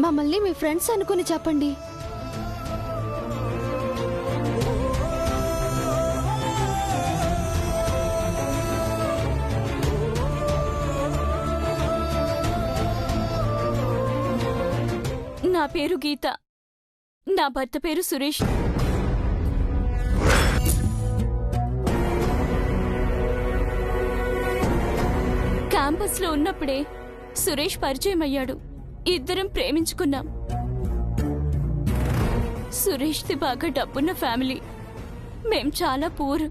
మమ్మల్ని మీ ఫ్రెండ్స్ అనుకుని చెప్పండి. నా పేరు గీత, నా భర్త పేరు సురేష్. క్యాంపస్ లో ఉన్నప్పుడే సురేష్ పరిచయం అయ్యాడు. ఇద్దరం ప్రేమించుకున్నాం. సురేష్ది బాగా డబ్బున్న ఫ్యామిలీ, మేం చాలా పూర్.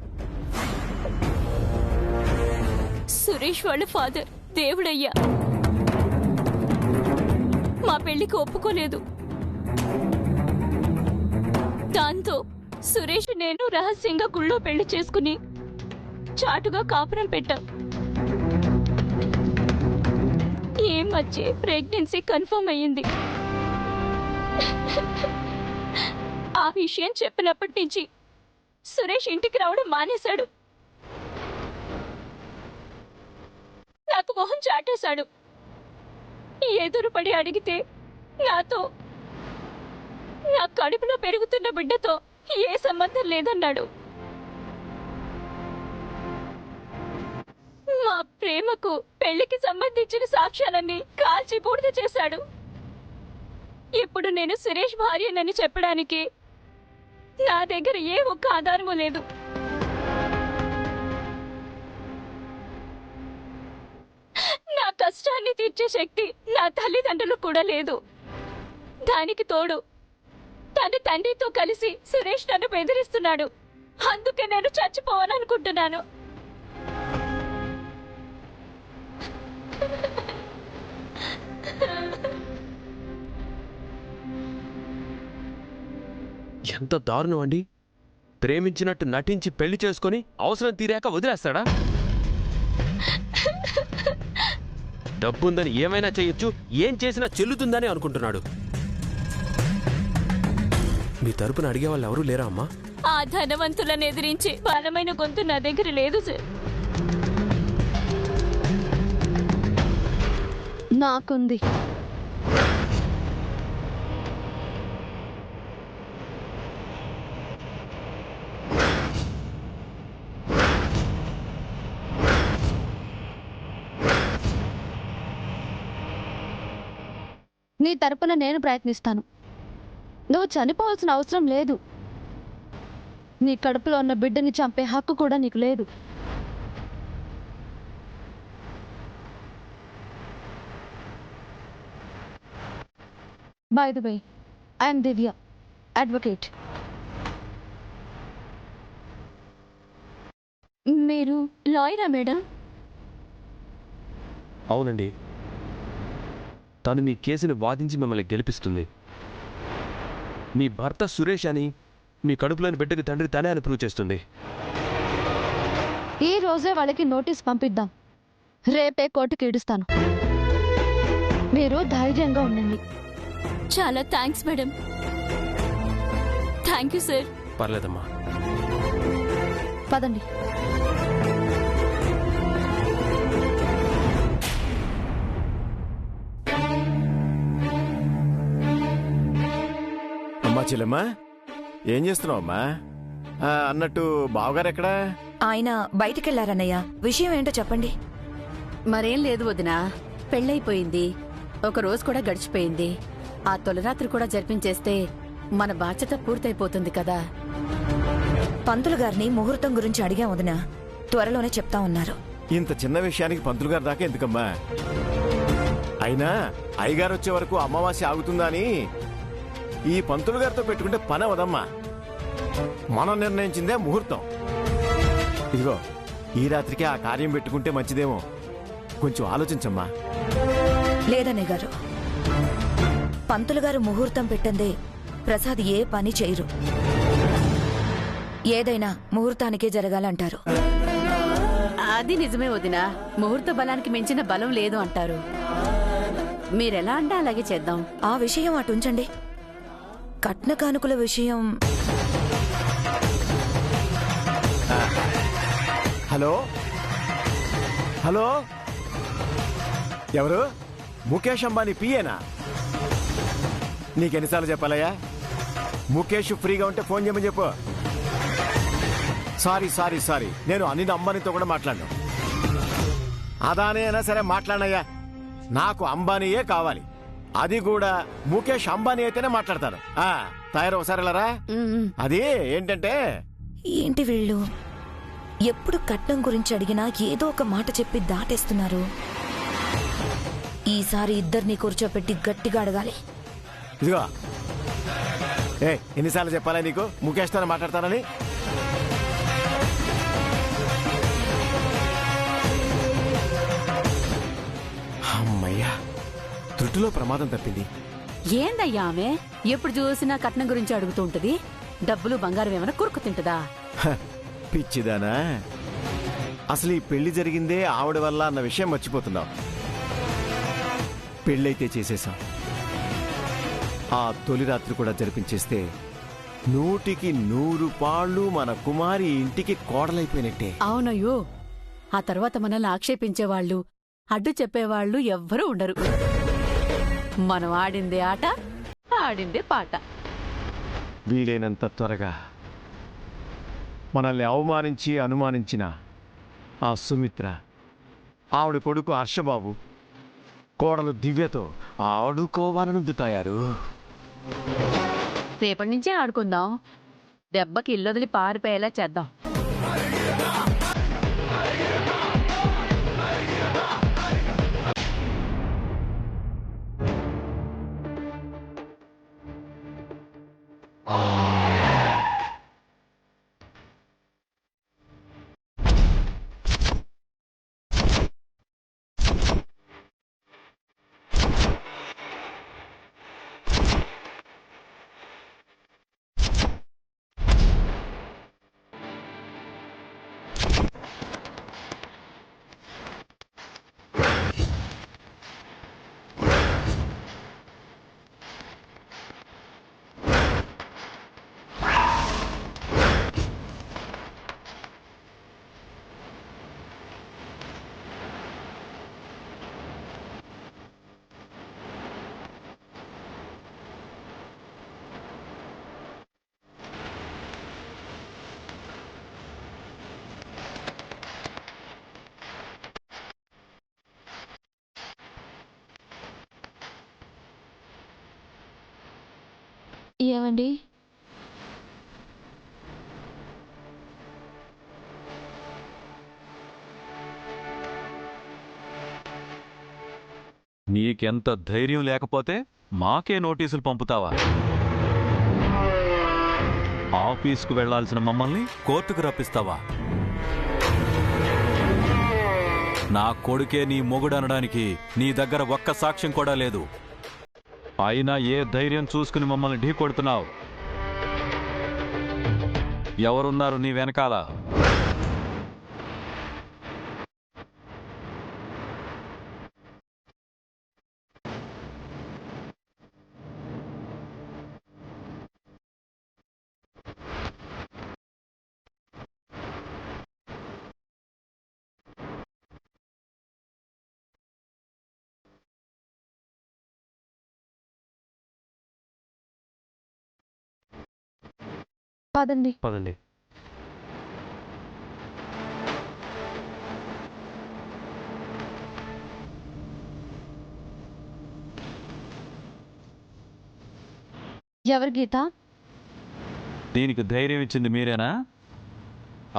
సురేష్ వాళ్ళ ఫాదర్ దేవుడయ్యా. మా పెళ్లికి ఒప్పుకోలేదు. దాంతో సురేష్ నేను రహస్యంగా గుళ్ళో పెళ్లి చేసుకుని చాటుగా కాపురం పెట్టాం. ఈ మధ్య ప్రెగ్నెన్సీ కన్ఫర్మ్ అయ్యింది. ఆ విషయం చెప్పినప్పటి నుంచి సురేష్ ఇంటికి రావడం మానేశాడు. నాకు మొహం చాటేశాడు. ఎదురుపడి అడిగితే నాతో, నా కడుపులో పెరుగుతున్న బిడ్డతో ఏ సంబంధం లేదన్నాడు. మా ప్రేమకు పెళ్లికి సంబంధించిన సాక్ష్యాలన్నీ కాల్చి బూడిద చేశాడు. ఇప్పుడు నేను సురేష్ భార్యనని చెప్పడానికి నా దగ్గర ఏ ఒక్క ఆధారము లేదు. నా కష్టాన్ని తీర్చే శక్తి నా తల్లిదండ్రులు కూడా లేదు. దానికి తోడు తన తండ్రితో కలిసి సురేష్ నన్ను బెదిరిస్తున్నాడు. అందుకే నేను చచ్చిపోవాలనుకుంటున్నాను. ఎంత దారుణం అండి! ప్రేమించినట్టు నటించి పెళ్లి చేసుకుని అవసరం తీరాక వదిలేస్తాడా? డబ్బుందని ఏమైనా చేయొచ్చు, ఏం చేసినా చెల్లుతుందని అనుకుంటున్నాడు. మీ తరపున అడిగే వాళ్ళు ఎవరూ లేరా అమ్మా? ఆ ధనవంతులను ఎదిరించి బలమైన గొంతు నా దగ్గర లేదు సార్. నాకుంది. నీ తరపున నేను ప్రయత్నిస్తాను. నువ్వు చనిపోవాల్సిన అవసరం లేదు. నీ కడుపులో ఉన్న బిడ్డని చంపే హక్కు కూడా నీకు లేదు. By the way, I'm Divya, advocate. మీరు లాయరా మేడం? అవునండి. తను మీ కేసుని వాదించి మిమ్మల్ని గెలిపిస్తుంది. మీ భర్త సురేష్ అని మీ కడుపులోని బిడ్డకి తండ్రి తనే అని ప్రూవ్ చేస్తుంది. ఈ రోజే వాళ్ళకి నోటీస్ పంపిద్దాం. రేపే కోర్టుకి ఇడుస్తాను. మీరు ధైర్యంగా ఉండండి. చాలా thanks madam. Thank you sir. పర్లేదమ్మా, పదండి. అమ్మా చెల్లెమ్మా, ఏం చేస్తున్నావమ్మా? అన్నట్టు బావగారు ఎక్కడా? ఆయన బయటికెళ్లారన్నయ్య. విషయం ఏంటో చెప్పండి. మరేం లేదు వదినా, పెళ్ళైపోయింది. ఒక రోజు కూడా గడిచిపోయింది. ఆ తొలిరాత్రి కూడా జరిపించేస్తే మన బాధ్యత పూర్తయిపోతుంది కదా. పంతులు గారిని ముహూర్తం గురించి అడిగా వదినా, త్వరలోనే చెప్తా ఉన్నారు. ఇంత చిన్న విషయానికి పంతులు గారి దాకా ఎందుకమ్మా? అయినా అయ్యగారు వచ్చే వరకు అమావాస్య ఆగుతుందా అని ఈ పంతులు గారితో పెట్టుకుంటే పని అవదమ్మా. మనం నిర్ణయించిందే ముహూర్తం. ఇదిగో, ఈ రాత్రికి ఆ కార్యం పెట్టుకుంటే మంచిదేమో. కొంచెం ఆలోచించమ్మా. లేదన్నయ్య గారు, పంతులు గారు ముహూర్తం పెట్టందే ప్రసాద్ ఏ పని చేయరు. ఏదైనా ముహూర్తానికే జరగాలంటారు. అది నిజమే వదినా, ముహూర్త బలానికి మించిన బలం లేదు అంటారు. మీరెలా అంటే అలాగే చేద్దాం. ఆ విషయం అటుంచండి. కట్న కానుకల విషయం. హలో హలో, ఎవరు? ముఖేష్ అంబానీ పియేనా? నీకెన్నిసార్లు చెప్పాలయ్యా? ముఖేష్ ఫ్రీగా ఉంటే ఫోన్ చేయమని చెప్పు. సారీ సారీ సారీ, నేను అనిల్ అంబానీతో కూడా మాట్లాడను. అదానే అయినా సరే మాట్లాడనయ్యా. నాకు అంబానీయే కావాలి, అది కూడా ముఖేష్ అంబానీ అయితేనే మాట్లాడతాను. తయారు ఒకసారి వెళ్ళరా. అది ఏంటంటే, ఏంటి వీళ్ళు ఎప్పుడు కట్నం గురించి అడిగినా ఏదో ఒక మాట చెప్పి దాటేస్తున్నారు. ఈసారి ఇద్దరిని కూర్చోపెట్టి గట్టిగా అడగాలి. ఇదిగో ఎన్నిసార్లు చెప్పాలా నీకు ముఖేష్తో మాట్లాడతానని? అమ్మయ్యా, త్రుటిలో ప్రమాదం తప్పింది. ఏందయ్యా ఆమె ఎప్పుడు చూసినా కట్నం గురించి అడుగుతూ ఉంటది? డబ్బులు బంగారం ఏమైనా కురుకు తింటదా? పిచ్చిదానా, అసలు ఈ పెళ్లి జరిగిందే ఆవిడ వల్ల అన్న విషయం మర్చిపోతున్నావు. పెళ్ళైతే చేసేశాం, ఆ తొలి రాత్రి కూడా జరిపించేస్తే 100కి 100 పాళ్ళు మన కుమారి ఇంటికి కోడలైపోయినట్టే. అవునయ్యో, ఆ తర్వాత మనల్ని ఆక్షేపించేవాళ్లు, అడ్డు చెప్పేవాళ్లు ఎవ్వరూ ఉండరు. మనం ఆడిందే ఆట, ఆడిందే పాట. వీలైనంత త్వరగా మనల్ని అవమానించి అనుమానించిన ఆ సుమిత్ర, ఆవిడ కొడుకు హర్షబాబు, కోడలు దివ్యతో ఆడుకోవాలని తయారు. రేపటి నుంచే ఆడుకుందాం, దెబ్బకి ఇల్లొదిలి పారిపోయేలా చేద్దాం. ఏమండి, నీకెంత ధైర్యం లేకపోతే మాకే నోటీసులు పంపుతావా? ఆఫీసుకు వెళ్లాల్సిన మమ్మల్ని కోర్టుకు రప్పిస్తావా? నా కొడుకే నీ మొగుడనడానికి నీ దగ్గర ఒక్క సాక్ష్యం కూడా లేదు. అయినా ఏ ధైర్యం చూసుకుని మమ్మల్ని ఢీ కొడుతున్నావు? ఎవరున్నారు నీ వెనకాల? పదండి. పదండి. ఎవరు గీత? దీనికి ధైర్యం ఇచ్చింది మీరేనా?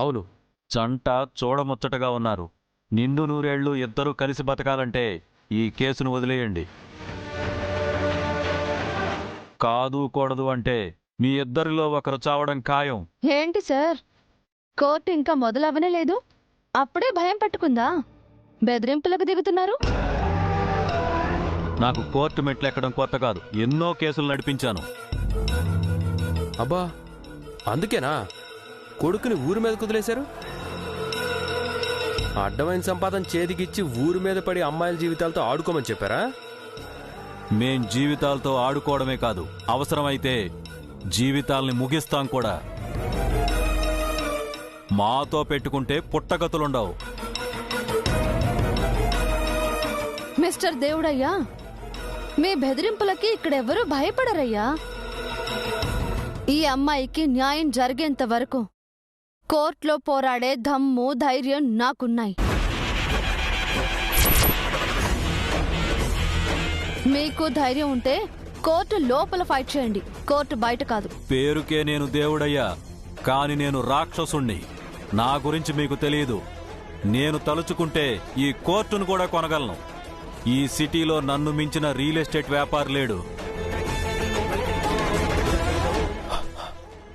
అవును. జంట చూడముచ్చటగా ఉన్నారు. నిండు నూరేళ్లు ఇద్దరూ కలిసి బతకాలంటే ఈ కేసును వదిలేయండి. కాదు కూడదు అంటే మీ ఇద్దరిలో ఒకరు చావడం ఖాయం. ఏంటి సార్, కోర్టు ఇంకా మొదలవనే లేదు, అప్పుడే భయం పట్టుకుందా? బెదిరింపులకు దిగుతున్నారు. నాకు కోర్టు మెట్లెక్కడం కొత్త కాదు, ఎన్నో కేసులు నడిపించాను. అబ్బా, అందుకేనా కొడుకుని ఊరి మీద కుదిలేశారు? అడ్డమైన సంపాదన చేతికిచ్చి ఊరి మీద పడి అమ్మాయిల జీవితాలతో ఆడుకోమని చెప్పారా? మేం జీవితాలతో ఆడుకోవడమే కాదు, అవసరమైతే జీవితాల్ని ముగిస్తాం కూడా. మాతో పెట్టుకుంటే పుట్టగతులుండవు. మిస్టర్ దేవుడయ్యా, మీ బెదిరింపులకి ఇక్కడెవరూ భయపడరయ్యా. ఈ అమ్మాయికి న్యాయం జరిగేంత వరకు కోర్టులో పోరాడే దమ్ము ధైర్యం నాకున్నాయి. మీకు ధైర్యం ఉంటే కోర్టు లోపల ఫైట్ చేయండి, కోర్టు బయట కాదు. పేరుకే నేను దేవుడయ్యా, కాని నేను రాక్షసుణ్ణి. నా గురించి మీకు తెలియదు. నేను తలుచుకుంటే ఈ కోర్టును కూడా కొనగలను. ఈ సిటీలో నన్ను మించిన రియల్ ఎస్టేట్ వ్యాపారి లేడు.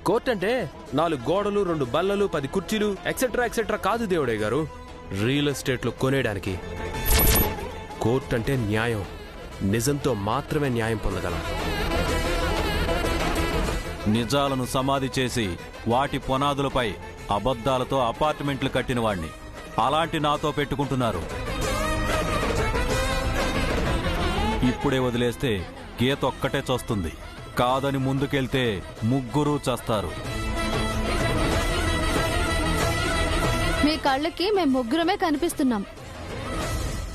కోర్టు అంటే 4 గోడలు, 2 బల్లలు, 10 కుర్చీలు ఎక్సెట్రా ఎక్సెట్రా కాదు దేవుడయ్య గారు. రియల్ ఎస్టేట్లో కొనేయడానికి. కోర్టు అంటే న్యాయం, నిజంతో మాత్రమే న్యాయం పొందగలం. నిజాలను సమాధి చేసి వాటి పునాదులపై అబద్ధాలతో అపార్ట్మెంట్లు కట్టిన వాణ్ణి. అలాంటి నాతో పెట్టుకుంటున్నారు. ఇప్పుడే వదిలేస్తే గీత ఒక్కటే చస్తుంది. కాదని ముందుకెళ్తే ముగ్గురు చస్తారు. మీ కళ్ళకి మేం ముగ్గురమే కనిపిస్తున్నాం.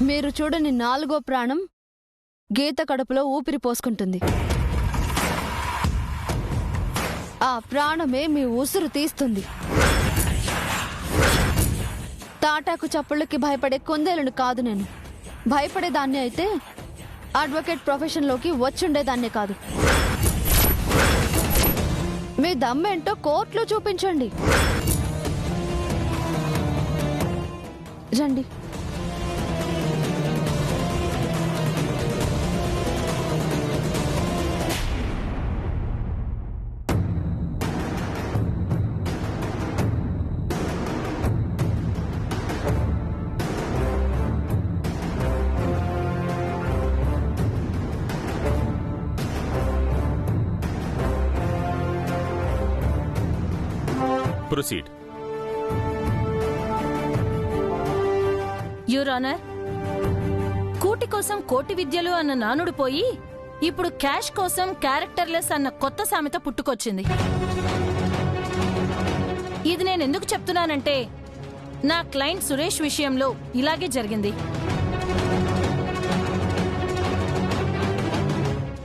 మీరు చూడని 4వ ప్రాణం గీత కడుపులో ఊపిరి పోసుకుంటుంది. ఆ ప్రాణమే మీ ఉసురు తీస్తుంది. తాటాకు చప్పుళ్ళకి భయపడే కుందేలను కాదు నేను. భయపడేదాన్ని అయితే అడ్వకేట్ ప్రొఫెషన్లోకి వచ్చుండేదాన్నే కాదు. మీ దమ్మేంటో కోర్టులో చూపించండి. రండి. ప్రొసీడ్. యువర్ ఆనర్, కూటి కోసం కోటి విద్యలు అన్న నానుడు పోయి ఇప్పుడు క్యాష్ కోసం క్యారెక్టర్లెస్ అన్న కొత్త సామెత పుట్టుకొచ్చింది. ఇది నేను ఎందుకు చెప్తున్నానంటే నా క్లయింట్ సురేష్ విషయంలో ఇలాగే జరిగింది.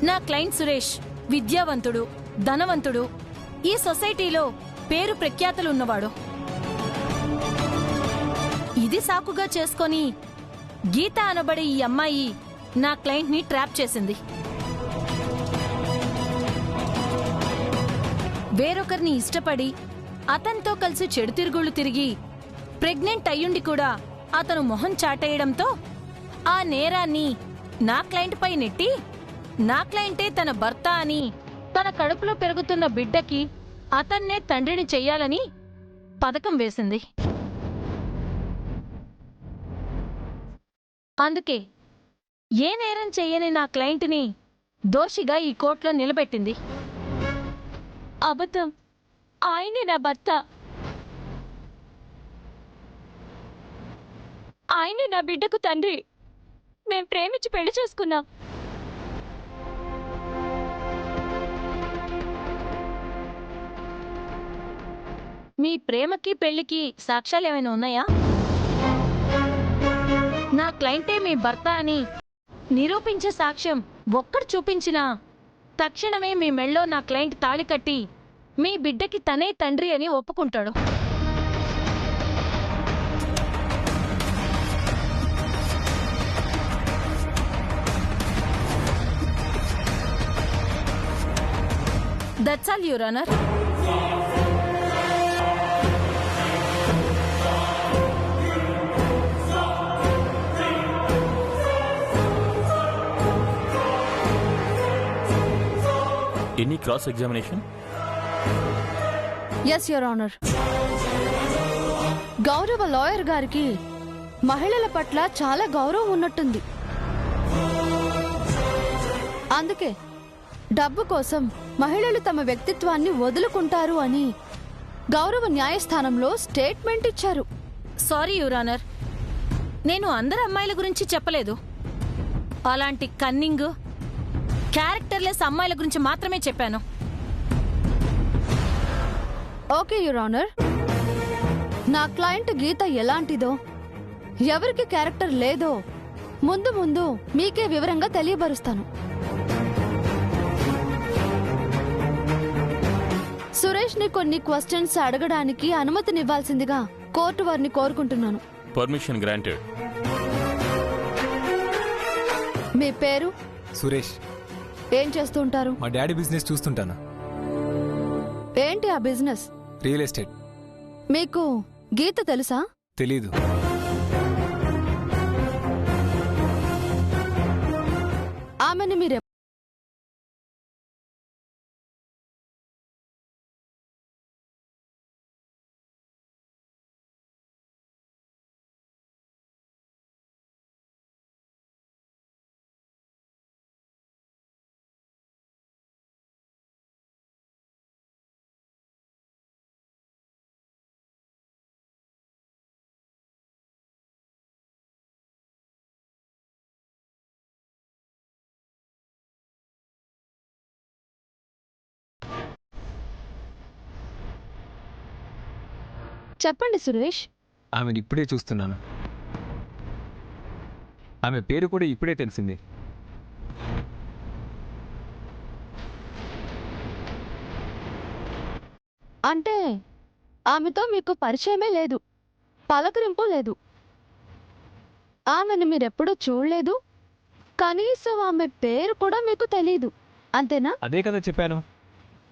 నా క్లయింట్ సురేష్ విద్యావంతుడు, ధనవంతుడు, ఈ సొసైటీలో పేరు ప్రఖ్యాతలున్నవాడు. ఇది సాకుగా చేసుకొని గీత అనబడే ఈ అమ్మాయి నా క్లయింట్ ని ట్రాప్ చేసింది. వేరొకరిని ఇష్టపడి అతనితో కలిసి చెడు తిరుగుళ్ళు తిరిగి ప్రెగ్నెంట్ అయ్యుండి కూడా అతను మొహం చాటేయడంతో ఆ నేరాన్ని నా క్లయింట్ పై నెట్టి నా క్లయింటే తన భర్త అని, తన కడుపులో పెరుగుతున్న బిడ్డకి అతన్నే తండ్రిని చెయ్యాలని పథకం వేసింది. అందుకే ఏ నేరం చెయ్యని నా క్లయింట్ని దోషిగా ఈ కోర్టులో నిలబెట్టింది. అబద్ధం. ఆయనే నా భర్త. ఆయనే నా బిడ్డకు తండ్రి. మేం ప్రేమించి పెళ్లి చేసుకున్నాం. మీ ప్రేమకి పెళ్లికి సాక్ష్యాలు ఏమైనా ఉన్నాయా? నా క్లయింటే మీ భర్త అని నిరూపించే సాక్ష్యం ఒక్కడు చూపించినా తక్షణమే మీ మెళ్ళో నా క్లయింట్ తాళి కట్టి మీ బిడ్డకి తనే తండ్రి అని ఒప్పుకుంటాడు. That's all your honour. Any cross examination? Yes your honour. గౌరవ లాయర్ గారికి మహిళల పట్ల చాలా గౌరవం ఉన్నట్టుంది. అందుకే డబ్బు కోసం మహిళలు తమ వ్యక్తిత్వాన్ని వదులుకుంటారు అని గౌరవ న్యాయస్థానంలో స్టేట్మెంట్ ఇచ్చారు. సారీ యువర్ ఆనర్, నేను అందరు అమ్మాయిల గురించి చెప్పలేదు. అలాంటి కన్నింగ్, క్యారెక్టర్లెస్ అమ్మాయిల గురించి మాత్రమే చెప్పాను. Okay your honour. నా క్లయింట్ గీత ఎలాంటిదో, ఎవరికి క్యారెక్టర్ లేదో ముందు ముందు మీకే వివరంగా తెలియబరుస్తాను. సురేష్ ని కొన్ని క్వశ్చన్స్ అడగడానికి అనుమతినివ్వాల్సిందిగా కోర్టు వారిని కోరుకుంటున్నాను. Permission granted. మీ పేరు? సురేష్. ఏం చేస్తూ ఉంటారు? మా డాడీ బిజినెస్ చూస్తుంటాను. ఏంటి ఆ బిజినెస్? Real estate. మీకు గీత తెలుసా? తెలీదు. ఆమెను మీరు చెప్పండి సురేష్. ఆమెను ఇప్పుడే చూస్తున్నాను. ఆమె పేరు కూడా ఇప్పుడే తెలిసింది. అంటే ఆమెతో మీకు పరిచయమే లేదు, పలకరింపు లేదు, ఆమెను మీరెప్పుడూ చూడలేదు, కనీసం ఆమె పేరు కూడా మీకు తెలీదు, అంతేనా? అదే కదా చెప్పాను.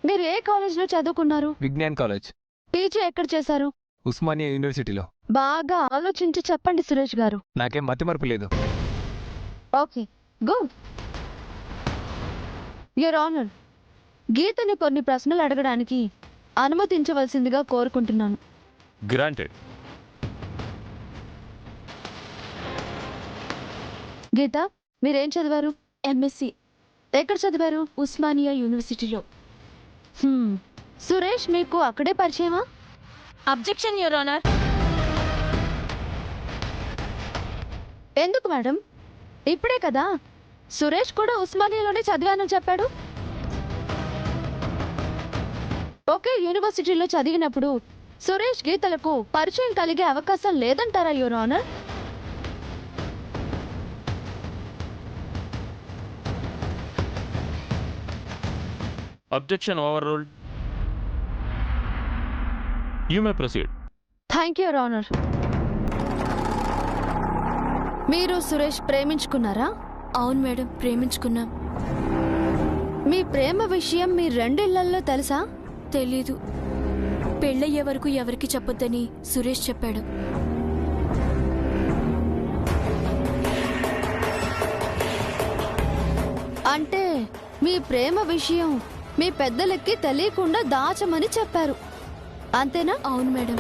మీరు ఏ కాలేజ్లో చదువుకున్నారు? విజ్ఞాన్ కాలేజ్. పీజీ ఎక్కడ చేశారు? ఉస్మానియా యూనివర్సిటీలో. బాగా ఆలోచించి చెప్పండి సురేష్ గారు. నాకేం మతిమరుపు లేదు. Okay, good. యువర్ ఆనర్, గీతని కొన్ని ప్రశ్నలు అడగడానికి అనుమతించవలసిందిగా కోరుకుంటున్నాను. గ్రాంటెడ్. గీత, మీరేం చదివారు? ఎంఎస్సి. ఎక్కడ చదివారు? ఉస్మానియా యూనివర్సిటీలో. సురేష్ మీకు అక్కడే పరిచయమా? Objection your honour. ఎందుకు మేడం? ఇప్పుడే కదా సురేష్ కూడా ఉస్మానియాలోనే చదివానని చెప్పాడు. ఒకే యూనివర్సిటీలో చదివినప్పుడు సురేష్ గీతలకు పరిచయం కలిగే అవకాశం లేదంటారా your honour? Objection overruled. You may proceed. Thank you your honour. మీరు సురేష్ ప్రేమించుకున్నారా? అవును మేడం, ప్రేమించుకున్నాం. మీ ప్రేమ విషయం మీ రెండిళ్లల్లో తెలుసా? తెలీదు. పెళ్ళయ్యే వరకు ఎవరికి చెప్పొద్దని సురేష్ చెప్పాడు. అంటే మీ ప్రేమ విషయం మీ పెద్దలకి తెలియకుండా దాచమని చెప్పారు, అంతేనా? అవును మేడం.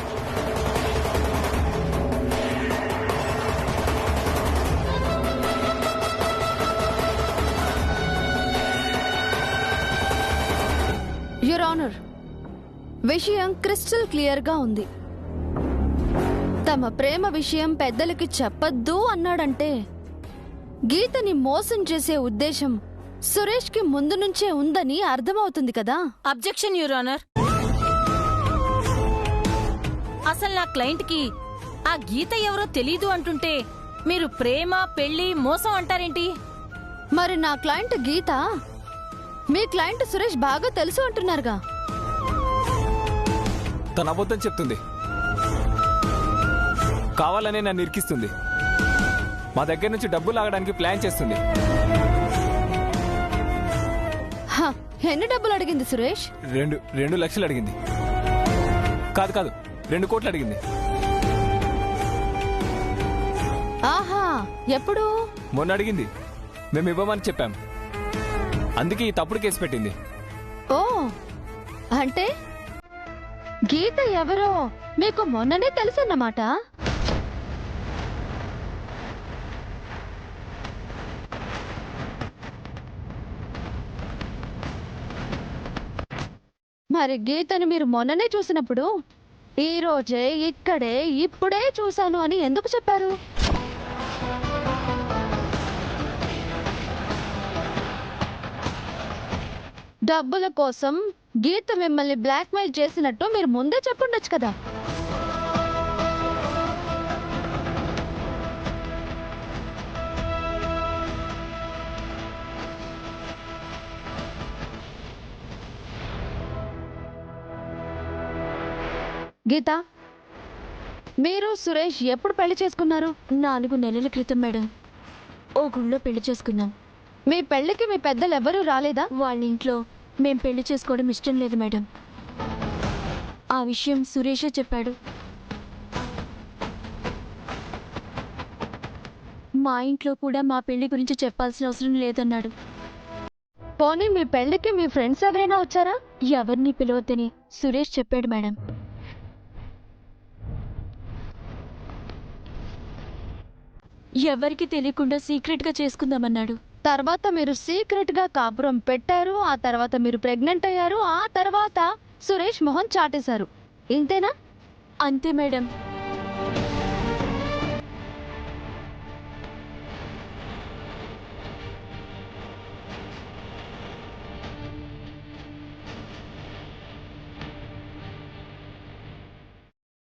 యువర్ ఆనర్, విషయం క్రిస్టల్ క్లియర్గా ఉంది. తమ ప్రేమ విషయం పెద్దలకి చెప్పొద్దు అన్నాడంటే గీతని మోసం చేసే ఉద్దేశం సురేష్కి ముందు నుంచే ఉందని అర్థమవుతుంది కదా. Objection your honour. అసలు నా క్లయింట్కి ఆ గీత ఎవరో తెలీదు అంటుంటే మీరు ప్రేమ, పెళ్లి, మోసం అంటారేంటి? మరి నా క్లయింట్ గీత మీ క్లయింట్ సురేష్ బాగా తెలుసు అంటున్నారుగా. తన అబద్ధం చెప్తుంది, కావాలనే నన్ను ఇరికిస్తుంది, మా దగ్గర నుంచి డబ్బు లాగడానికి ప్లాన్ చేస్తుంది. ఎన్ని డబ్బులు అడిగింది సురేష్? 2 లక్షలు అడిగింది. కాదు 2 కోట్లు అడిగింది. ఆహా, ఎప్పుడు? మొన్న అడిగింది. మేము ఇవ్వమని చెప్పాం. అందుకే ఈ తప్పుడు కేసు పెట్టింది. ఓ, అంటే గీత ఎవరో మీకు మొన్ననే తెలుసన్నమాట. మరి గీతని మీరు మొన్ననే చూసినప్పుడు ఈ రోజే ఇక్కడే ఇప్పుడే చూశాను అని ఎందుకు చెప్పారు? డబ్బుల కోసం గీత మిమ్మల్ని బ్లాక్మెయిల్ చేసినట్టు మీరు ముందే చెప్పుండొచ్చు కదా. గీత, మీరు సురేష్ ఎప్పుడు పెళ్లి చేసుకున్నారు? 4 నెలల క్రితం మేడం. ఓ గుళ్ళో పెళ్లి చేసుకున్నాం. మీ పెళ్లికి మీ పెద్దలు ఎవరూ రాలేదా? వాళ్ళ ఇంట్లో మేం పెళ్లి చేసుకోవడం ఇష్టం లేదు మేడం. ఆ విషయం సురేషే చెప్పాడు. మా ఇంట్లో కూడా మా పెళ్లి గురించి చెప్పాల్సిన అవసరం లేదన్నాడు. పోనీ మీ పెళ్లికి మీ ఫ్రెండ్స్ ఎవరైనా వచ్చారా? ఎవరిని పిలవద్దని సురేష్ చెప్పాడు మేడం. ఎవరికి తెలియకుండా సీక్రెట్గా చేసుకుందామన్నాడు. తర్వాత మీరు సీక్రెట్గా కాపురం పెట్టారు, ఆ తర్వాత మీరు ప్రెగ్నెంట్ అయ్యారు, ఆ తర్వాత సురేష్ మొహం చాటేశారు. ఇంతేనా? అంతే మేడం.